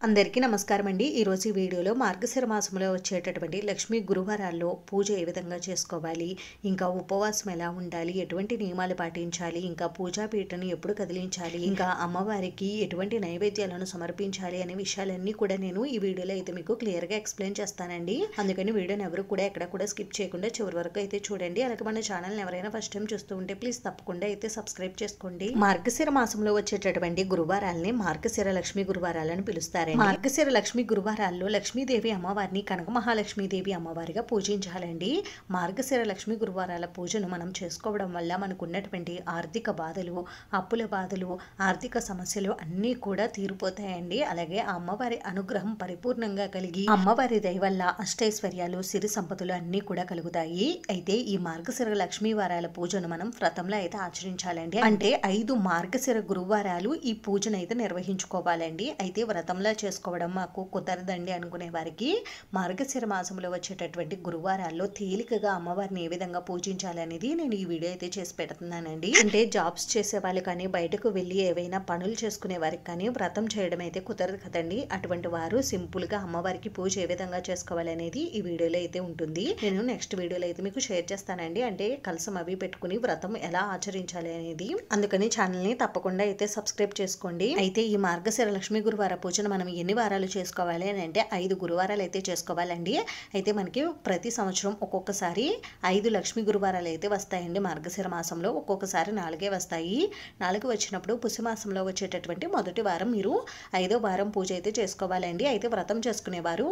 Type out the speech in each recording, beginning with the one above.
అందరికీ నమస్కారం అండి. ఈరోజు ఈ వీడియోలో మార్గశిర మాసంలో వచ్చేటటువంటి లక్ష్మీ గురువారాల్లో పూజ ఏ విధంగా చేసుకోవాలి, ఇంకా ఉపవాసం ఎలా ఉండాలి, ఎటువంటి నియమాలు పాటించాలి, ఇంకా పూజా పీఠను ఎప్పుడు కదిలించాలి, ఇంకా అమ్మవారికి ఎటువంటి నైవేద్యాలను సమర్పించాలి అనే విషయాలన్నీ కూడా నేను ఈ వీడియోలో అయితే మీకు క్లియర్గా ఎక్స్ప్లెయిన్ చేస్తానండి. అందుకని వీడియోని ఎవరు కూడా ఎక్కడ కూడా స్కిప్ చేయకుండా చివరి వరకు అయితే చూడండి. అలాగే మన ఛానల్ని ఎవరైనా ఫస్ట్ టైం చూస్తూ ఉంటే ప్లీజ్ తప్పకుండా అయితే సబ్స్క్రైబ్ చేసుకోండి. మార్గశిర మాసంలో వచ్చేటటువంటి గురువారాలని మార్గశిర లక్ష్మీ గురువారాలను పిలుస్తారు. మార్గశిర లక్ష్మీ గురువారాల్లో లక్ష్మీదేవి అమ్మవారిని కనక మహాలక్ష్మీదేవి అమ్మవారిగా పూజించాలండి. మార్గశిర లక్ష్మీ గురువారాల పూజను మనం చేసుకోవడం వల్ల మనకు ఉన్నటువంటి ఆర్థిక బాధలు, అప్పుల బాధలు, ఆర్థిక సమస్యలు అన్నీ కూడా తీరిపోతాయండి. అలాగే ఆ అమ్మవారి అనుగ్రహం పరిపూర్ణంగా కలిగి అమ్మవారి దయ వల్ల అష్టైశ్వర్యాలు, సిరి సంపదలు అన్నీ కూడా కలుగుతాయి. అయితే ఈ మార్గశిర లక్ష్మీ వారాల పూజను మనం వ్రతంలో అయితే ఆచరించాలండి. అంటే 5 మార్గశిర గురువారాలు ఈ పూజను అయితే నిర్వహించుకోవాలండి. అయితే వ్రతంలో చేసుకోవడం మాకు కుదరదండి అనుకునే వారికి మార్గశిర మాసంలో వచ్చేటటువంటి గురువారాల్లో తేలికగా అమ్మవారిని ఏ విధంగా పూజించాలి అనేది నేను ఈ వీడియో అయితే చేసి పెడుతున్నానండి. అంటే జాబ్స్ చేసే వాళ్ళు కానీ, బయటకు వెళ్ళి ఏవైనా పనులు చేసుకునే వారికి కానీ వ్రతం చేయడం అయితే కుదరదు కదండి. అటువంటి వారు సింపుల్ గా అమ్మవారికి పూజ ఏ విధంగా చేసుకోవాలి అనేది ఈ వీడియోలో అయితే ఉంటుంది. నేను నెక్స్ట్ వీడియోలో అయితే మీకు షేర్ చేస్తానండి. అంటే కలసం అవి పెట్టుకుని వ్రతం ఎలా ఆచరించాలి అనేది. అందుకని ఛానల్ ని తప్పకుండా అయితే సబ్స్క్రైబ్ చేసుకోండి. అయితే ఈ మార్గశిర లక్ష్మీ గురువార పూజను మనం ఎన్ని వారాలు చేసుకోవాలి అని అంటే 5 గురువారాలు అయితే చేసుకోవాలండి. అయితే మనకి ప్రతి సంవత్సరం ఒక్కొక్కసారి 5 లక్ష్మీ గురువారాలు అయితే వస్తాయండి. మార్గశిర మాసంలో ఒక్కొక్కసారి 4 వస్తాయి. 4 వచ్చినప్పుడు పుష్యమాసంలో వచ్చేటటువంటి మొదటి వారం మీరు 5వ వారం పూజ అయితే చేసుకోవాలండి. అయితే వ్రతం చేసుకునేవారు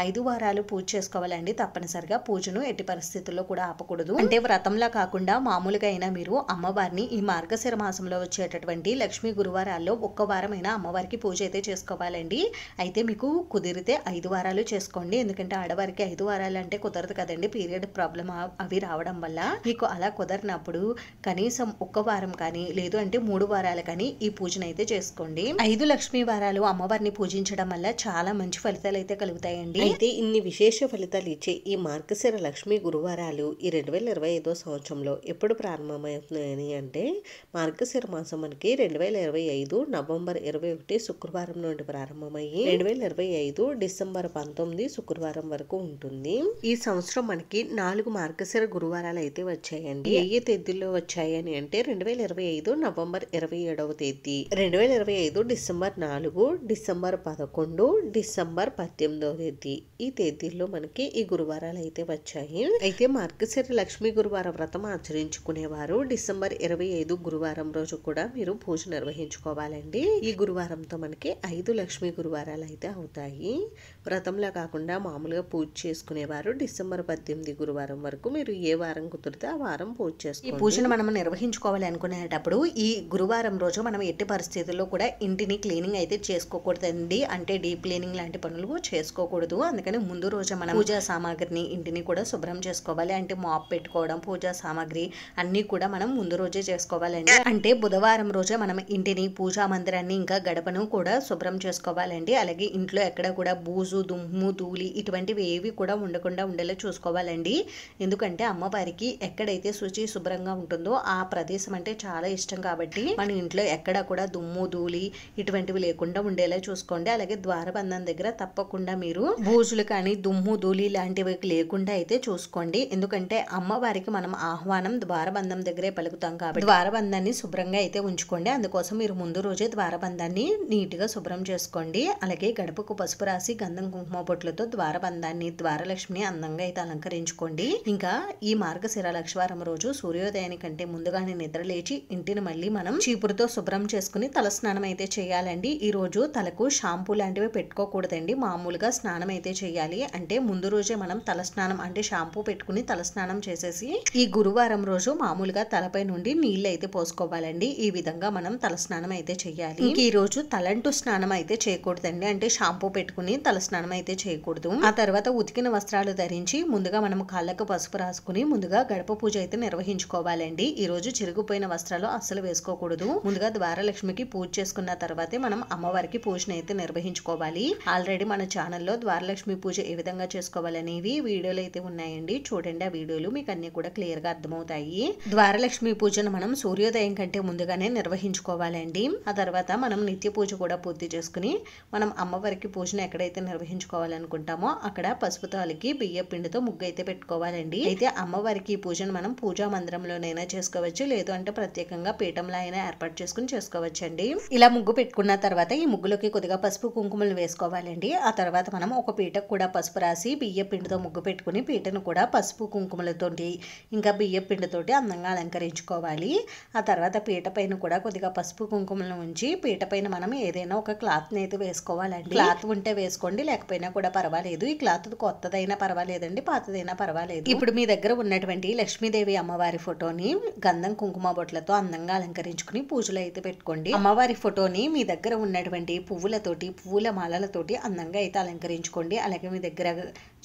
5 వారాలు పూజ చేసుకోవాలండి. తప్పనిసరిగా పూజను ఎట్టి పరిస్థితుల్లో కూడా ఆపకూడదు. అంటే వ్రతంలా కాకుండా మామూలుగా అయినా మీరు అమ్మవారిని ఈ మార్గశిర మాసంలో వచ్చేటటువంటి లక్ష్మీ గురువారాల్లో ఒక్క వారమైనా అమ్మవారికి పూజ అయితే చేసుకోవాలండి. అయితే మీకు కుదిరితే 5 వారాలు చేసుకోండి. ఎందుకంటే ఆడవారికి 5 వారాలు అంటే కుదరదు కదండి. పీరియడ్ ప్రాబ్లం అవి రావడం వల్ల మీకు అలా కుదరినప్పుడు కనీసం ఒక్క వారం కానీ, లేదు అంటే 3 వారాలు కానీ ఈ పూజను అయితే చేసుకోండి. 5 లక్ష్మీ వారాలు అమ్మవారిని పూజించడం వల్ల చాలా మంచి ఫలితాలు అయితే కలుగుతాయండి. అయితే ఇన్ని విశేష ఫలితాలు ఇచ్చే ఈ మార్గశిర లక్ష్మీ గురువారాలు ఈ 2025 సంవత్సరంలో ఎప్పుడు ప్రారంభమవుతున్నాయని అంటే మార్గశిర మాసం మనకి 2025 నవంబర్ 21 శుక్రవారం నుండి ప్రారంభమయ్యి 2025 డిసెంబర్ 19 శుక్రవారం వరకు ఉంటుంది. ఈ సంవత్సరం మనకి 4 మార్గశిర గురువారాలు అయితే వచ్చాయండి. ఏ తేదీల్లో వచ్చాయని అంటే 2025 నవంబర్ 27వ తేదీ, 2025 డిసెంబర్ 4, డిసెంబర్ 11, డిసెంబర్ 18వ తేదీ. ఈ తేదీల్లో మనకి ఈ గురువారాలు అయితే వచ్చాయి. అయితే మార్గశిర లక్ష్మీ గురువార వ్రతం ఆచరించుకునేవారు డిసెంబర్ 25 గురువారం రోజు కూడా మీరు పూజ నిర్వహించుకోవాలండి. ఈ గురువారంతో మనకి 5 లక్ష్మీ గురువారాలు అయితే అవుతాయి. వ్రతంలా కాకుండా మామూలుగా పూజ చేసుకునేవారు డిసెంబర్ 18 గురువారం వరకు మీరు ఏ వారం కుదిరితే ఆ వారం పూజ చేసుకోండి. ఈ పూజను మనం నిర్వహించుకోవాలి అనుకునేటప్పుడు ఈ గురువారం రోజు మనం ఎట్టి పరిస్థితుల్లో కూడా ఇంటిని క్లీనింగ్ అయితే చేసుకోకూడదండి. అంటే డీప్ క్లీనింగ్ లాంటి పనులు చేసుకోకూడదు. అందుకని ముందు రోజు మనం పూజా సామాగ్రిని ఇంటిని కూడా శుభ్రం చేసుకోవాలి. అంటే మాప్ పెట్టుకోవడం, పూజా సామాగ్రి అన్ని కూడా మనం ముందు రోజే చేసుకోవాలండి. అంటే బుధవారం రోజే మనం ఇంటిని, పూజా మందిరాన్ని, ఇంకా గడపను కూడా శుభ్రం చేసుకోవాలండి. అలాగే ఇంట్లో ఎక్కడ కూడా బూజు, దుమ్ము, ధూళి ఇటువంటివి ఏవి కూడా ఉండకుండా ఉండేలా చూసుకోవాలండి. ఎందుకంటే అమ్మవారికి ఎక్కడైతే శుచి శుభ్రంగా ఉంటుందో ఆ ప్రదేశం అంటే చాలా ఇష్టం కాబట్టి మన ఇంట్లో ఎక్కడ కూడా దుమ్ము, ధూళి ఇటువంటివి లేకుండా ఉండేలా చూసుకోండి. అలాగే ద్వారబంధం దగ్గర తప్పకుండా మీరు బూజులు కానీ, దుమ్ము, ధూళి లాంటివి లేకుండా అయితే చూసుకోండి. ఎందుకంటే అమ్మవారికి మనం ఆహ్వానం ద్వారబంధం దగ్గరే పలుకుతాం కాబట్టి ద్వారబంధాన్ని శుభ్రంగా అయితే ఉంచుకోండి. అందుకోసం మీరు ముందు రోజే ద్వారబంధాన్ని నీట్ గా శుభ్రం చేసుకోండి. అలాగే గడపకు పసుపు రాసి గంధం కుంకుమ బొట్లతో ద్వారబంధాన్ని, ద్వారలక్ష్మిని అందంగా అయితే అలంకరించుకోండి. ఇంకా ఈ మార్గశిర లక్షవారం రోజు సూర్యోదయానికంటే ముందుగానే నిద్ర లేచి ఇంటిని మళ్ళీ మనం చీపురుతో శుభ్రం చేసుకుని తల స్నానం అయితే చేయాలండి. ఈ రోజు తలకు షాంపూ లాంటివి పెట్టుకోకూడదండి. మామూలుగా స్నానం అయితే చేయాలి. అంటే ముందు రోజే మనం తల స్నానం అంటే షాంపూ పెట్టుకుని తల స్నానం చేసేసి ఈ గురువారం రోజు మామూలుగా తలపై నుండి నీళ్ళు అయితే పోసుకోవాలండి. ఈ విధంగా మనం తల స్నానం అయితే చేయాలి. ఈ రోజు తలంటు స్నానం అయితే చేయకూడదండి. అంటే షాంపూ పెట్టుకుని తల స్నానం అయితే చేయకూడదు. ఆ తర్వాత ఉతికిన వస్త్రాలు ధరించి ముందుగా మనం కాళ్ళకు పసుపు రాసుకుని ముందుగా గడప పూజ అయితే నిర్వహించుకోవాలండి. ఈ రోజు చిరిగిపోయిన వస్త్రాలు అస్సలు వేసుకోకూడదు. ముందుగా ద్వారలక్ష్మికి పూజ చేసుకున్న తర్వాతే మనం అమ్మవారికి పూజను అయితే నిర్వహించుకోవాలి. ఆల్రెడీ మన ఛానల్లో ద్వారలక్ష్మి పూజ ఏ విధంగా చేసుకోవాలనేవి వీడియోలు అయితే ఉన్నాయండి. చూడండి, ఆ వీడియోలు మీకు అన్ని కూడా క్లియర్ గా అర్థమవుతాయి. ద్వారలక్ష్మి పూజను మనం సూర్యోదయం కంటే ముందుగానే నిర్వహించుకోవాలండి. ఆ తర్వాత మనం నిత్య పూజ కూడా పూర్తి చేసుకుని మనం అమ్మవారికి పూజను ఎక్కడైతే నిర్వహించుకోవాలనుకుంటామో అక్కడ పసుపుతో అలికి బియ్య పిండితో ముగ్గు అయితే పెట్టుకోవాలండి. అయితే అమ్మవారికి ఈ పూజను మనం పూజా మందిరంలోనైనా చేసుకోవచ్చు, లేదు అంటే ప్రత్యేకంగా పీఠంలో అయినా ఏర్పాటు చేసుకుని చేసుకోవచ్చండి. ఇలా ముగ్గు పెట్టుకున్న తర్వాత ఈ ముగ్గులోకి కొద్దిగా పసుపు కుంకుమలు వేసుకోవాలండి. ఆ తర్వాత మనం ఒక పీటకు కూడా పసుపు రాసి బియ్య పిండితో ముగ్గు పెట్టుకుని పీటను కూడా పసుపు కుంకుమలతోటి ఇంకా బియ్య పిండితోటి అందంగా అలంకరించుకోవాలి. ఆ తర్వాత పీట పైన కూడా కొద్దిగా పసుపు కుంకుమలను ఉంచి పీట పైన మనం ఏదైనా ఒక క్లాత్ అయితే వేసుకోవాలండి. క్లాత్ ఉంటే వేసుకోండి, లేకపోయినా కూడా పర్వాలేదు. ఈ క్లాత్ కొత్తదైనా పర్వాలేదండి, పాతదైనా పర్వాలేదు. ఇప్పుడు మీ దగ్గర ఉన్నటువంటి లక్ష్మీదేవి అమ్మవారి ఫోటోని గంధం కుంకుమ బొట్లతో అందంగా అలంకరించుకుని పూజలు అయితే పెట్టుకోండి. అమ్మవారి ఫోటోని మీ దగ్గర ఉన్నటువంటి పువ్వులతోటి పువ్వుల మాలలతోటి అందంగా అయితే అలంకరించుకోండి. అలాగే మీ దగ్గర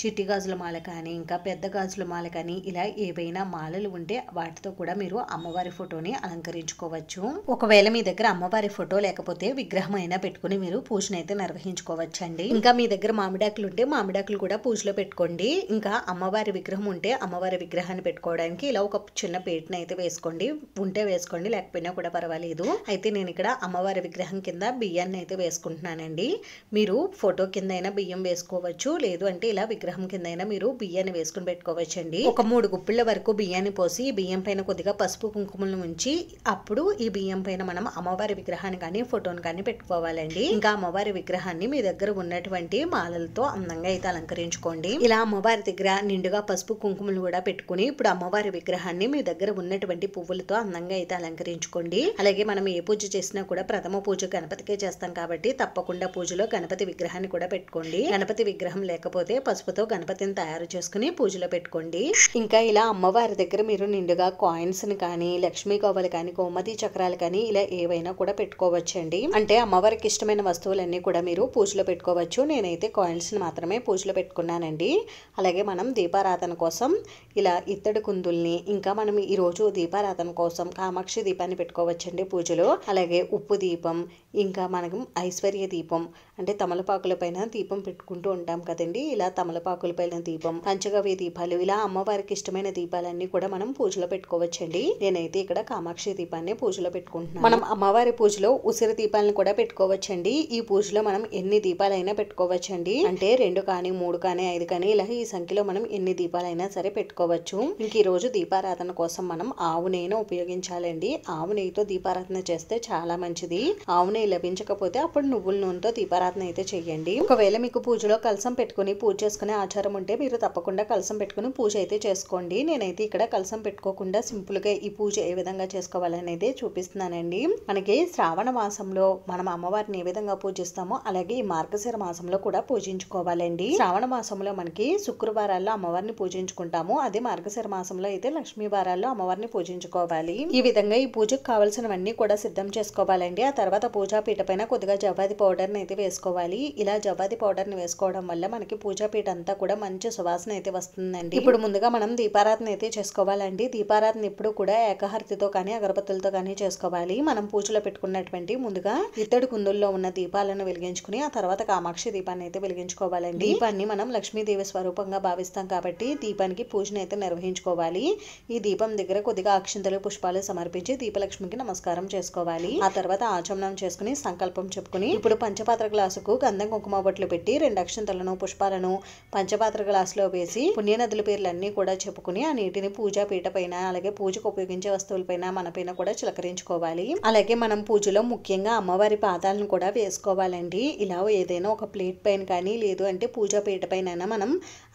చిట్టి గాజుల మాల కానీ ఇంకా పెద్ద గాజుల మాల కానీ ఇలా ఏవైనా మాలలు ఉంటే వాటితో కూడా మీరు అమ్మవారి ఫోటోని అలంకరించుకోవచ్చు. ఒకవేళ మీ దగ్గర అమ్మవారి ఫోటో లేకపోతే విగ్రహం అయినా పెట్టుకుని మీరు పూజను అయితే నిర్వహించుకోవచ్చండి. ఇంకా మీ దగ్గర మామిడాకులు ఉంటే మామిడాకులు కూడా పూజలో పెట్టుకోండి. ఇంకా అమ్మవారి విగ్రహం ఉంటే అమ్మవారి విగ్రహాన్ని పెట్టుకోవడానికి ఇలా ఒక చిన్న పీటను అయితే వేసుకోండి. ఉంటే వేసుకోండి, లేకపోయినా కూడా పర్వాలేదు. అయితే నేను ఇక్కడ అమ్మవారి విగ్రహం కింద బియ్యాన్ని అయితే వేసుకుంటున్నానండి. మీరు ఫోటో కింద అయినా బియ్యం వేసుకోవచ్చు, లేదు అంటే ఇలా విగ్రహం కింద అయినా మీరు బియ్యాన్ని వేసుకుని పెట్టుకోవచ్చండి. ఒక 3 గుప్పిళ్ళ వరకు బియ్యాన్ని పోసి బియ్యం పైన కొద్దిగా పసుపు కుంకుమలను ఉంచి అప్పుడు ఈ బియ్యం పైన మనం అమ్మవారి విగ్రహాన్ని కానీ ఫోటోని కానీ పెట్టుకోవాలండి. ఇంకా అమ్మవారి విగ్రహాన్ని మీ దగ్గర ఉన్నటువంటి మాలలతో అందంగా అయితే అలంకరించుకోండి. ఇలా అమ్మవారి దగ్గర నిండుగా పసుపు కుంకుమలు కూడా పెట్టుకుని ఇప్పుడు అమ్మవారి విగ్రహాన్ని మీ దగ్గర ఉన్నటువంటి పువ్వులతో అందంగా అయితే అలంకరించుకోండి. అలాగే మనం ఏ పూజ చేసినా కూడా ప్రథమ పూజ గణపతికే చేస్తాం కాబట్టి తప్పకుండా పూజలో గణపతి విగ్రహాన్ని కూడా పెట్టుకోండి. గణపతి విగ్రహం లేకపోతే పసుపుతో గణపతిని తయారు చేసుకుని పూజలో పెట్టుకోండి. ఇంకా ఇలా అమ్మవారి దగ్గర మీరు నిండుగా కాయిన్స్ ని కానీ లక్ష్మీ కవ్వలు కానీ కోమతి చక్రాలు కానీ ఇలా ఏవైనా కూడా పెట్టుకోవచ్చండి. అంటే అమ్మవారికి ఇష్టమైన వస్తువులన్నీ కూడా మీరు పూజలో పెట్టుకోవచ్చు. నేనైతే కాయిన్స్ ని మాత్రమే పూజలో పెట్టుకున్నానండి. అలాగే మనం దీపారాధన కోసం ఇలా ఇత్తడి కుందుల్ని ఇంకా మనం ఈ రోజు దీపారాధన కోసం కామాక్షి దీపాన్ని పెట్టుకోవచ్చండి పూజలో. అలాగే ఉప్పు దీపం ఇంకా మనం ఐశ్వర్య దీపం అంటే తమలపాకుల పైన దీపం పెట్టుకుంటూ ఉంటాం కదండి. ఇలా తమలపాకుల పైన దీపం, పంచగవ్య దీపాలు ఇలా అమ్మవారికి ఇష్టమైన దీపాలన్నీ కూడా మనం పూజలో పెట్టుకోవచ్చండి. నేనైతే ఇక్కడ కామాక్షి దీపాన్ని పూజలో పెట్టుకుంటున్నాను. మనం అమ్మవారి పూజలో ఉసిరి దీపాలను కూడా పెట్టుకోవచ్చండి. ఈ పూజలో మనం ఎన్ని దీపాలైనా పెట్టుకోవచ్చండి. అంటే 2 కానీ 3 కానీ 5 కానీ ఇలా ఈ సంఖ్యలో మనం ఎన్ని దీపాలైనా సరే పెట్టుకోవచ్చు. ఇంక ఈ రోజు దీపారాధన కోసం మనం ఆవు నెయ్యిని ఉపయోగించాలండి. ఆవు నెయ్యితో దీపారాధన చేస్తే చాలా మంచిది. ఆవు నెయ్యి లభించకపోతే అప్పుడు నువ్వుల నూనెతో దీపారాధన అయితే చేయండి. ఒకవేళ మీకు పూజలో కలసం పెట్టుకుని పూజ చేసుకునే ఆచారం ఉంటే మీరు తప్పకుండా కలసం పెట్టుకుని పూజ అయితే చేసుకోండి. నేనైతే ఇక్కడ కలసం పెట్టుకోకుండా సింపుల్ గా ఈ పూజ ఏ విధంగా చేసుకోవాలనేది చూపిస్తున్నానండి. మనకి శ్రావణ మాసంలో మనం అమ్మవారిని ఏ విధంగా పూజిస్తామో అలాగే ఈ మార్గశిర మాసంలో కూడా పూజించుకోవాలండి. శ్రావణ మాసంలో మనకి శుక్రవారాల్లో అమ్మవారిని పూజించుకుంటాము. అదే మార్గశిర మాసంలో అయితే లక్ష్మీ వారాల్లో అమ్మవారిని పూజించుకోవాలి. ఈ విధంగా ఈ పూజకు కావాల్సినవన్నీ కూడా సిద్ధం చేసుకోవాలండి. ఆ తర్వాత పూజా పీట పైన కొద్దిగా జవ్వాది పౌడర్ ని అయితే వేసుకోవాలి. ఇలా జవ్వాది పౌడర్ ని వేసుకోవడం వల్ల మనకి పూజా పీట అంతా కూడా మంచి సువాసన అయితే వస్తుందండి. ఇప్పుడు ముందుగా మనం దీపారాధన అయితే చేసుకోవాలండి. దీపారాధన ఇప్పుడు కూడా ఏకహారతితో కానీ అగరబత్తులతో కానీ చేసుకోవాలి. మనం పూజలో పెట్టుకున్నటువంటి ముందుగా ఇత్తడి కుందుల్లో ఉన్న దీపాలను వెలిగించుకుని ఆ తర్వాత కామాక్షి దీపాన్ని అయితే వెలిగించుకోవాలండి. దీపాన్ని మనం లక్ష్మీదేవి స్వరూపంగా భావిస్తాం కాబట్టి దీపానికి పూజను అయితే నిర్వహించుకోవాలి. ఈ దీపం దగ్గర కొద్దిగా అక్షింతలు పుష్పాలు సమర్పించి దీపలక్ష్మికి నమస్కారం చేసుకోవాలి. ఆ తర్వాత ఆచమనం చేసుకుని సంకల్పం చెప్పుకుని ఇప్పుడు పంచపాత్ర గ్లాసుకు గంధం కుంకుమ బొట్లు పెట్టి 2 అక్షింతలను పుష్పాలను పంచపాత్ర గ్లాసులో వేసి పుణ్యనదుల పేర్లన్నీ కూడా చెప్పుకుని ఆ నీటిని పూజా పీట పైన అలాగే పూజకు ఉపయోగించే వస్తువులపైన మన పైన కూడా చిలకరించుకోవాలి. అలాగే మనం పూజలో ముఖ్యంగా అమ్మవారి పాదాలను కూడా వేసుకోవాలండి. ఇలా ఏదైనా ఒక ప్లేట్ పైన కానీ లేదు అంటే పూజా పీట పైన మనం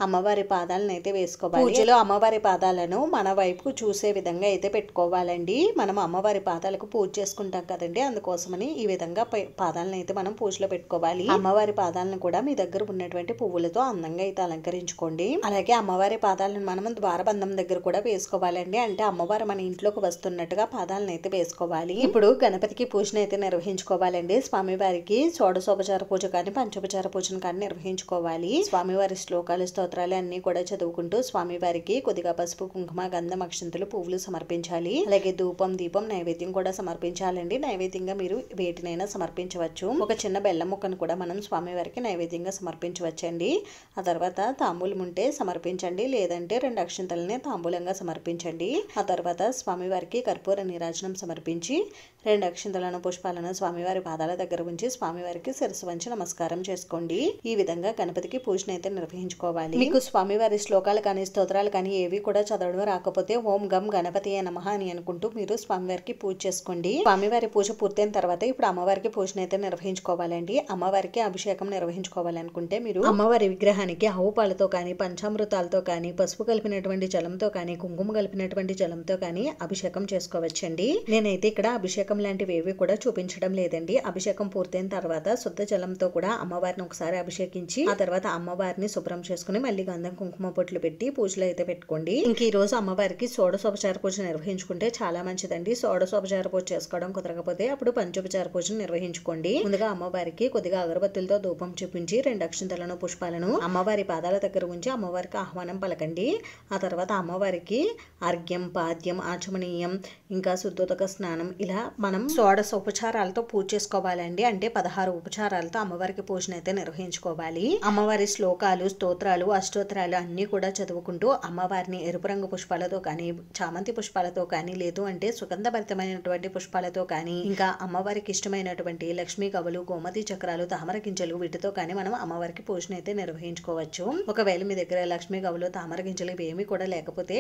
అమ్మవారి పాదాలను అయితే వేసుకోవాలి. పూజలో అమ్మవారి పాదాలను మన వైపుకు చూసే విధంగా అయితే పెట్టుకోవాలండి. మనం అమ్మవారి పాదాలకు పూజ చేసుకుంటాం కదండి, అందుకోసమని ఈ విధంగా పాదాలను అయితే మనం పూజలో పెట్టుకోవాలి. అమ్మవారి పాదాలను కూడా మీ దగ్గర ఉన్నటువంటి పువ్వులతో అందంగా అయితే అలంకరించుకోండి. అలాగే అమ్మవారి పాదాలను మనం ద్వారబంధం దగ్గర కూడా వేసుకోవాలండి. అంటే అమ్మవారు మన ఇంట్లోకి వస్తున్నట్టుగా పాదాలను అయితే వేసుకోవాలి. ఇప్పుడు గణపతికి పూజను అయితే నిర్వహించుకోవాలండి. స్వామివారికి షోడశోపచార పూజ కానీ పంచోపచార పూజను కానీ నిర్వహించుకోవాలి. స్వామివారి శ్లోకాలు స్తోత్రాలు అన్ని కూడా చదువుకుంటూ స్వామివారికి కొద్దిగా పసుపు కుంకుమ గంధం అక్షంతలు పువ్వులు సమర్పించాలి. అలాగే ధూపం దీపం నైవేద్యం కూడా సమర్పించాలండి. నైవేద్యంగా మీరు వేటినైనా సమర్పించవచ్చు. ఒక చిన్న బెల్లం ముక్క తమలపాకును కూడా మనం స్వామివారికి నైవేద్యంగా సమర్పించవచ్చండి. ఆ తర్వాత తాంబూలం ఉంటే సమర్పించండి, లేదంటే 2 అక్షింతలని తాంబూలంగా సమర్పించండి. ఆ తర్వాత స్వామివారికి కర్పూర నీరాజనం సమర్పించి 2 అక్షింతలను పుష్పాలను స్వామివారి పాదాల దగ్గర ఉంచి స్వామివారికి శిరస్సు వంచి నమస్కారం చేసుకోండి. ఈ విధంగా గణపతికి పూజనైతే నిర్వహించుకోవాలి. మీకు స్వామివారి శ్లోకాలు కానీ స్తోత్రాలు కానీ ఏవి కూడా చదవడం రాకపోతే ఓం గం గణపతియే నమః అని అనుకుంటూ మీరు స్వామివారికి పూజ చేసుకోండి. స్వామివారి పూజ పూర్తయిన తర్వాత ఇప్పుడు అమ్మవారికి పూజనైతే నిర్వహించుకోవాలండి. అమ్మవారికి అభిషేకం నిర్వహించుకోవాలనుకుంటే మీరు అమ్మవారి విగ్రహానికి ఆవు పాలతో కానీ పంచామృతాలతో కానీ పసుపు కలిపినటువంటి జలంతో కానీ కుంకుమ కలిపినటువంటి జలంతో కానీ అభిషేకం చేసుకోవచ్చండి. నేనైతే ఇక్కడ అభిషేకం లాంటివి ఏవి కూడా చూపించడం లేదండి. అభిషేకం పూర్తయిన తర్వాత శుద్ధ జలంతో కూడా అమ్మవారిని ఒకసారి అభిషేకించి ఆ తర్వాత అమ్మవారిని శుభ్రం చేసుకుని మళ్ళీ గంధం కుంకుమ బొట్లు పెట్టి పూజలు అయితే పెట్టుకోండి. ఇంక ఈ రోజు అమ్మవారికి షోడశోపచార పూజ నిర్వహించుకుంటే చాలా మంచిదండి. షోడశోపచార పూజ చేసుకోవడం కుదరకపోతే అప్పుడు పంచోపచార పూజను నిర్వహించుకోండి. ముందుగా అమ్మవారికి కొద్దిగా అగరబత్తులతో ధూపం చూపించి 2 అక్షింతలను పుష్పాలను అమ్మవారి పాదాల దగ్గర ఉంచి అమ్మవారికి ఆహ్వానం పలకండి. ఆ తర్వాత అమ్మవారికి అర్ఘ్యం, పాద్యం, ఆచమనీయం, ఇంకా శుద్ధోదక స్నానం ఇలా మనం షోడశోపచారాలతో పూజ చేసుకోవాలండి. అంటే 16 ఉపచారాలతో అమ్మవారికి పూజనైతే నిర్వహించుకోవాలి. అమ్మవారి శ్లోకాలు, స్తోత్రాలు, అష్టోత్తరాలు అన్ని కూడా చదువుకుంటూ అమ్మవారిని ఎరుపు రంగు పుష్పాలతో కానీ చామంతి పుష్పాలతో కానీ లేదు అంటే సుగంధభరితమైనటువంటి పుష్పాలతో కానీ ఇంకా అమ్మవారికి ఇష్టమైనటువంటి లక్ష్మీ కవలు, గోమతి చక్రాలు, తామర గింజలు వీటితో కానీ మనం అమ్మవారికి పూజనైతే నిర్వహించుకోవచ్చు. ఒకవేళ మీ దగ్గర లక్ష్మీ కవలు, తామర గింజలు ఇవి ఏమీ కూడా లేకపోతే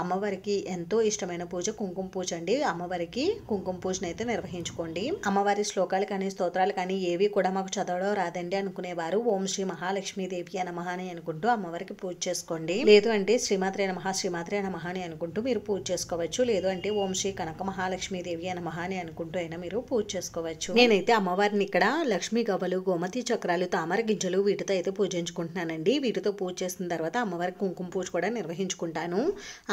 అమ్మవారికి ఎంతో ఇష్టమైన పూజ కుంకుమ పూజ అండి. అమ్మవారికి కుంకుమ పూజనైతే నిర్వహించుకోండి. అమ్మవారి శ్లోకాలు కానీ స్తోత్రాలు కానీ ఏవి కూడా మాకు చదవడం రాదండి అనుకునేవారు ఓం శ్రీ మహాలక్ష్మీదేవి నమః అని అనుకుంటూ అమ్మవారికి పూజ చేసుకోండి. లేదు అంటే శ్రీమాత్రే నమః శ్రీమాత్రే నమః అని అనుకుంటూ మీరు పూజ చేసుకోవచ్చు. లేదు అంటే ఓం శ్రీ కనక మహాలక్ష్మీదేవి నమః అని అనుకుంటూ అయినా మీరు పూజ చేసుకోవచ్చు. నేనైతే అమ్మవారిని ఇక్కడ లక్ష్మీ గవ్వలు, గోమతి చక్రాలు, తామర గింజలు వీటితో అయితే పూజించుకుంటున్నానండి. వీటితో పూజ చేసిన తర్వాత అమ్మవారికి కుంకుమ పూజ కూడా నిర్వహించుకుంటాను.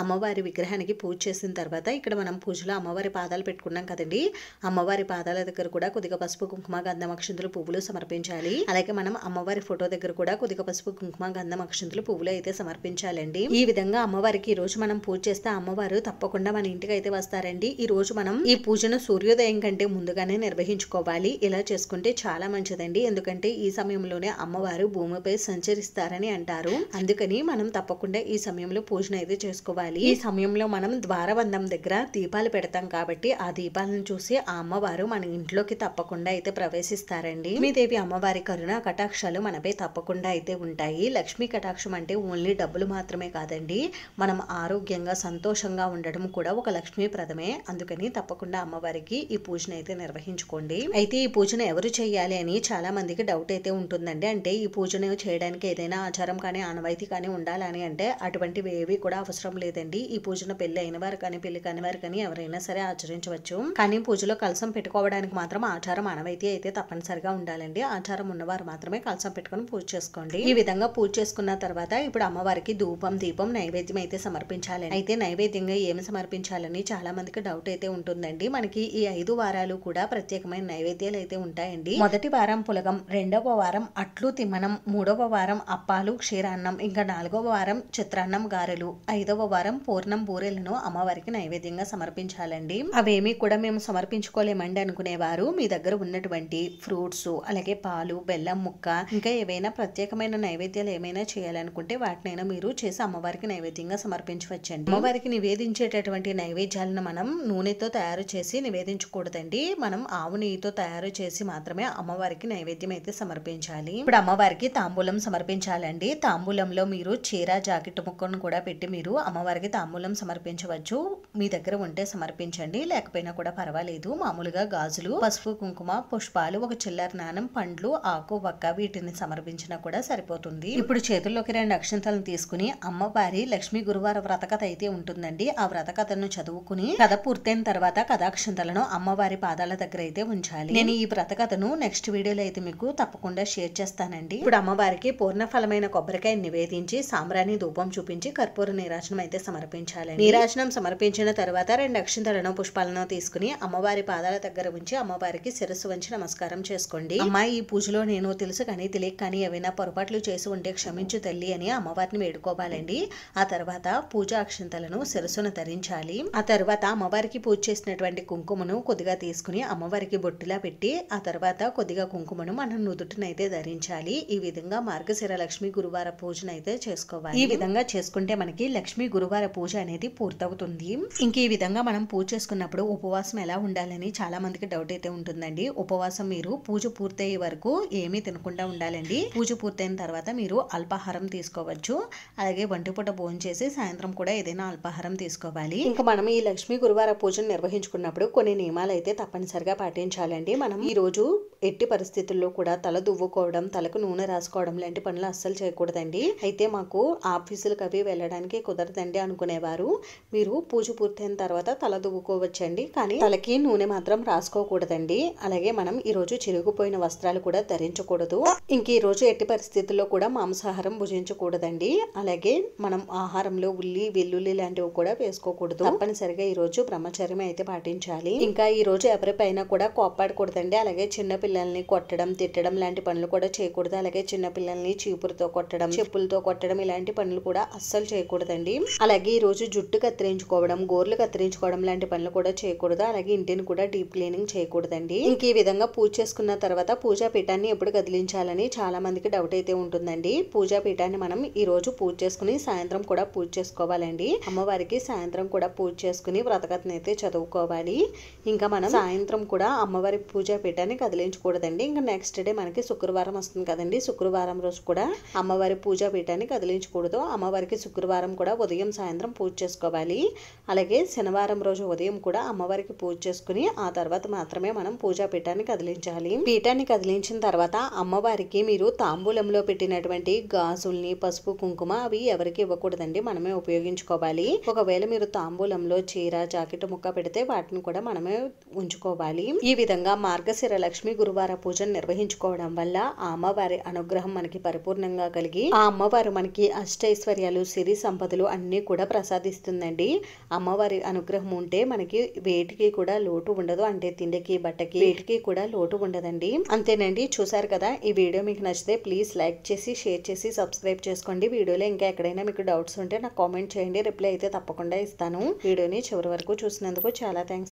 అమ్మవారి విగ్రహానికి పూజ చేసిన తర్వాత ఇక్కడ మనం పూజలో అమ్మవారి పాదాలు పెట్టుకున్నాం కదండి. అమ్మవారి పాదాల దగ్గర కూడా కొద్దిగా పసుపు, కుంకుమ, గంధం, అక్షింతలు, పువ్వులు సమర్పించాలి. అలాగే మనం అమ్మవారి ఫోటో దగ్గర కూడా కొద్దిగా పసుపు, కుంకుమ, గంధం, అక్షింతలు, పువ్వులు అయితే సమర్పించాలండి. ఈ విధంగా అమ్మవారికి ఈ రోజు మనం పూజ చేస్తే అమ్మవారు తప్పకుండా మన ఇంటికి అయితే వస్తారండి. ఈ రోజు మనం ఈ పూజను సూర్యోదయం కంటే ముందుగానే నిర్వహించుకోవాలి. ఇలా చేసుకుంటే చాలా మంచిదండి. ఎందుకంటే ఈ సమయంలోనే అమ్మవారు భూమిపై సంచరిస్తారని అంటారు. అందుకని మనం తప్పకుండా ఈ సమయంలో పూజను అయితే చేసుకోవాలి. ఈ సమయంలో మనం ద్వారబంధం దగ్గర దీపాలు పెడతాం కాబట్టి ఆ దీపాలను చూసి ఆ అమ్మవారు మన ఇంట్లోకి తప్పకుండా అయితే ప్రవేశిస్తారండి. లక్ష్మీదేవి అమ్మవారి కరుణ కటాక్షాలు మనపై తప్పకుండా అయితే ఉంటాయి. లక్ష్మీ కటాక్షం అంటే ఓన్లీ డబ్బులు మాత్రమే కాదండి, మనం ఆరోగ్యంగా సంతోషంగా ఉండడం కూడా ఒక లక్ష్మీప్రదమే. అందుకని తప్పకుండా అమ్మవారికి ఈ పూజను అయితే నిర్వహించుకోండి. అయితే ఈ పూజను ఎవరు చేయాలి అని చాలా మందికి డౌట్ అయితే ఉంటుందండి. అంటే ఈ పూజను చేయడానికి ఏదైనా ఆచారం కానీ ఆనవాయితీ కానీ ఉండాలని అంటే అటువంటివి ఏవి కూడా అవసరం లేదండి. ఈ పూజను పెళ్లి అయిన వారు కానీ పెళ్లి కాని వారు కానీ ఎవరైనా సరే ఆచరించవచ్చు. కానీ పూజలో కలసం పెట్టుకోవడానికి మాత్రం ఆచారం ఆనవాయితీ అయితే తప్పనిసరిగా ఉండాలండి. ఆచారం ఉన్నవారు మాత్రమే కలసం పెట్టుకుని పూజ చేసుకోండి. ఈ విధంగా పూజ చేసుకున్న తర్వాత ఇప్పుడు అమ్మవారికి ధూపం, దీపం, నైవేద్యం అయితే సమర్పించాలి. అయితే నైవేద్యంగా ఏమి సమర్పించాలని చాలా మందికి డౌట్ అయితే ఉంటుందండి. మనకి ఈ 5 వారాలు కూడా ప్రత్యేకమైన నైవేద్యాలు అయితే ఉంటాయండి. మొదటి వారం పులగం, 2వ వారం అట్లు తిమ్మనం, 3వ వారం అప్పాలు, క్షీరాన్నం, ఇంకా 4వ వారం చిత్రాన్నం, గారెలు, 5వ వారం పూర్ణం బూరెలను అమ్మవారికి నైవేద్యంగా సమర్పించాలండి. అవేమీ కూడా మేము సమర్పించుకోలేమండి అనుకునేవారు మీ దగ్గర ఉన్నటువంటి ఫ్రూట్స్, అలాగే పాలు, బెల్లం ముక్క, ఇంకా ఏవైనా ప్రత్యేకమైన నైవేద్యాలు ఏమైనా చేయాలనుకుంటే వాటినైనా మీరు చేసి అమ్మవారికి నైవేద్యంగా సమర్పించవచ్చండి. అమ్మవారికి నివేదించేటటువంటి నైవేద్యాలను మనం నూనెతో తయారు చేసి నివేదించకూడదండి. మనం ఆవు నెయ్యితో తయారు చేసి మాత్రమే అమ్మవారికి నైవేద్యం అయితే సమర్పించాలి. ఇప్పుడు అమ్మవారికి తాంబూలం సమర్పించాలండి. తాంబూలంలో మీరు చీర, జాకెట్ ముక్కను కూడా పెట్టి మీరు అమ్మవారికి తాంబూలం సమర్పించవచ్చు. మీ దగ్గర ఉంటే సమర్పించండి, లేకపోయినా కూడా పర్వాలేదు. మామూలుగా గాజులు, పసుపు, కుంకుమ, పుష్పాలు, ఒక చిల్లర నాణం, పండ్లు, ఆకు, వక్క వీటిని సమర్పించినా కూడా సరిపోతుంది. ఇప్పుడు చేతుల్లోకి 2 అక్షంతలను తీసుకుని అమ్మవారి లక్ష్మీ గురువార వ్రతకథ అయితే ఉంటుందండి. ఆ వ్రతకథను చదువుకుని కథ పూర్తయిన తర్వాత కథాక్షంతలను అమ్మవారి పాదాల దగ్గర అయితే ఉంచాలి. నేను ఈ వ్రతకథను నెక్స్ట్ వీడియోలో అయితే మీకు తప్పకుండా షేర్ చేస్తానండి. ఇప్పుడు అమ్మవారికి పూర్ణ ఫలమైన కొబ్బరికాయ నివేదించి సాంబ్రాణి ధూపం చూపించి కర్పూర నీరాజనం అయితే సమర్పించాలి. నీరాజనం సమర్పించిన తర్వాత 2 అక్షంతలను, పుష్పాలను తీసుకుని అమ్మవారి పాదాల దగ్గర ఉంచి అమ్మవారికి శిరస్సు వంచి నమస్కారం చేసుకోండి. అమ్మాయి ఈ పూజలో నేను తెలుసు కానీ తెలియక కానీ ఏవైనా పొరపాట్లు చేసి ఉంటే క్షమించు తల్లి అని అమ్మవారిని వేడుకోవాలండి. ఆ తర్వాత పూజా అక్షంతలను శిరస్సును ధరించాలి. ఆ తర్వాత అమ్మవారికి పూజ చేసినటువంటి కుంకుమను కొద్దిగా తీసుకుని అమ్మవారికి బొట్టులా పెట్టి ఆ తర్వాత కొద్దిగా కుంకుమను మనం నుదుటినైతే ధరించాలి. ఈ విధంగా మార్గశిర లక్ష్మి గురువార పూజనైతే చేసుకోవాలి. ఈ విధంగా చేసుకుంటే మనకి లక్ష్మీ గురువార పూజ అనేది పూర్తవుతుంది. ఇంక ఈ విధంగా మనం పూజ చేసుకున్నప్పుడు ఉపవాసం ఎలా ఉండాలని చాలా మందికి డౌట్ అయితే ఉంటుందండి. ఉపవాసం మీరు పూజ పూర్తయ్యే వరకు ఏమీ తినకుండా ఉండాలండి. పూజ పూర్తయిన తర్వాత మీరు అల్పాహారం తీసుకోవచ్చు. అలాగే ఒంటిపూట భోజనం చేసి సాయంత్రం కూడా ఏదైనా అల్పాహారం తీసుకోవాలి. ఇంకా మనం ఈ లక్ష్మీ గురువార పూజను నిర్వహించుకున్నప్పుడు కొన్ని నియమాలు అయితే తప్పనిసరిగా పాటించాలండి. మనం ఈ రోజు ఎట్టి పరిస్థితుల్లో కూడా తల దువ్వుకోవడం, తలకు నూనె రాసుకోవడం లాంటి పనులు అస్సలు చేయకూడదండి. అయితే మాకు ఆఫీసులకు అవి వెళ్ళడానికి కుదరదండి అనుకునేవారు మీరు పూజ పూర్తయిన తర్వాత తల దువ్వుకోవచ్చండి. కానీ తలకి నూనె మాత్రం రాసుకోకూడదండి. అలాగే మనం ఈ రోజు చిరిగిపోయిన వస్త్రాలు కూడా ధరించకూడదు. ఇంక ఈ రోజు ఎట్టి పరిస్థితుల్లో కూడా మాంసాహారం భుజించకూడదండి. అలాగే మనం ఆహారంలో ఉల్లి, వెల్లుల్లి లాంటివి కూడా వేసుకోకూడదు. తప్పనిసరిగా ఈ రోజు బ్రహ్మచర్యం అయితే పాటించాలి. ఇంకా ఈ రోజు ఎవరిపైన కూడా కోప్పడకూడదండి. అలాగే చిన్న పిల్లల్ని కొట్టడం, తిట్టడం లాంటి పనులు కూడా చేయకూడదు. అలాగే చిన్న పిల్లల్ని చీపురుతో కొట్టడం, చెప్పులతో కొట్టడం ఇలాంటి పనులు కూడా అస్సలు చేయకూడదండి. అలాగే ఈ రోజు జుట్టు కత్తిరించుకోవడం, గోర్లు కత్తిరించుకోవడం లాంటి పనులు కూడా చేయకూడదు. అలాగే ఇంటిని కూడా డీప్ క్లీనింగ్ చేయకూడదండి. ఇంక ఈ విధంగా పూజ చేసుకున్న తర్వాత పూజా పీఠాన్ని ఎప్పుడు కదిలించాలని చాలా మందికి డౌట్ అయితే ఉంటుందండి. పూజా పీఠాన్ని మనం ఈ రోజు పూజ చేసుకుని సాయంత్రం కూడా పూజ చేసుకోవాలండి. అమ్మవారికి సాయంత్రం కూడా పూజ చేసుకుని వ్రతకథను అయితే చదువుకోవాలి. ఇంకా మనం సాయంత్రం కూడా అమ్మవారి పూజా పీఠాన్ని కదిలించకూడదండి. ఇంకా నెక్స్ట్ డే మనకి శుక్రవారం వస్తుంది కదండి. శుక్రవారం రోజు కూడా అమ్మవారి పూజా పీఠాన్ని కదిలించకూడదు. అమ్మవారికి శుక్రవారం కూడా ఉదయం సాయంత్రం పూజ చేసుకోవాలి. అలాగే శనివారం రోజు ఉదయం కూడా అమ్మవారికి పూజ చేసుకుని ఆ తర్వాత మాత్రమే మనం పూజా పీఠాన్ని కదిలించాలి. పీఠాన్ని కదిలించిన తర్వాత అమ్మవారికి మీరు తాంబూలంలో పెట్టినటువంటి గాజుల్ని, పసుపు, కుంకుమ అవి ఎవరికి ఇవ్వకూడదండి. మనమే ఉపయోగించుకోవాలి. ఒకవేళ మీరు తాంబూలంలో చీర, జాకెట్ ముక్క పెడితే వాటిని కూడా మనమే ఉంచుకోవాలి. ఈ విధంగా మార్గశిర లక్ష్మి గురువార పూజను నిర్వహించుకోవడం వల్ల ఆ అమ్మవారి అనుగ్రహం మనకి పరిపూర్ణంగా కలిగి ఆ అమ్మవారు మనకి అష్టైశ్వర్యాలు, సిరి సంపదలు అన్ని కూడా ప్రసాదిస్తుందండి. అమ్మవారి అనుగ్రహం ఉంటే మనకి వేటికి కూడా లోటు ఉండదు. అంటే తిండికి, బట్టకి వేటికి కూడా లోటు ఉండదండి. అంతేనండి. చూసారు కదా. ఈ వీడియో మీకు నచ్చితే ప్లీజ్ లైక్ చేసి, షేర్ చేసి, సబ్స్క్రైబ్ చేసుకోండి. వీడియోలో ఇంకా ఎక్కడైనా మీకు డౌట్స్ ఉంటే నాకు కామెంట్ చేయండి. రిప్లై అయితే తప్పకుండా ఇస్తాను. వీడియోని చివరి వరకు చూసినందుకు చాలా థ్యాంక్స్.